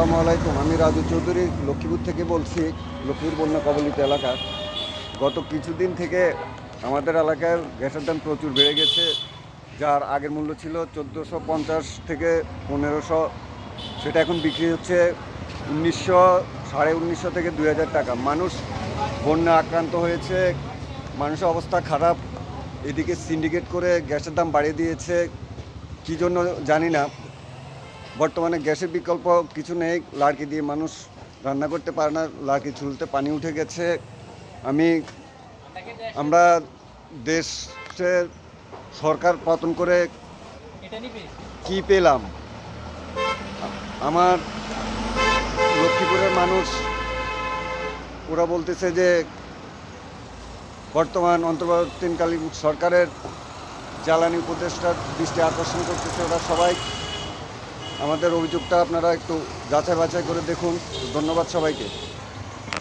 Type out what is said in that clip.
আসসালামু আলাইকুম। আমি রাজু চৌধুরী লক্ষ্মীপুর থেকে বলছি, লক্ষ্মীপুর বন্যা কবলিত এলাকা। গত কিছুদিন থেকে আমাদের এলাকায় গ্যাসের দাম প্রচুর বেড়ে গেছে, যার আগের মূল্য ছিল 1450 থেকে 1500, সেটা এখন বিক্রি হচ্ছে 1900, 1950 থেকে 2000 টাকা। মানুষ বন্যা আক্রান্ত হয়েছে, মানুষের অবস্থা খারাপ। এদিকে সিন্ডিকেট করে গ্যাসের দাম বাড়িয়ে দিয়েছে, কী জন্য জানি না। বর্তমানে গ্যাসের বিকল্প কিছু নেই, লাড়কি দিয়ে মানুষ রান্না করতে পারে না, লাড়কি ঝুলতে পানি উঠে গেছে। আমরা দেশের সরকার পতন করে কি পেলাম? আমার লক্ষ্মীপুরের মানুষ ওরা বলতেছে যে বর্তমান অন্তর্বর্তীকালীন সরকারের জ্বালানি উপদেষ্টার দৃষ্টি আকর্ষণ করতেছে ওরা সবাই। আমাদের অভিযোগটা আপনারা একটু যাচাই বাছাই করে দেখুন। ধন্যবাদ সবাইকে।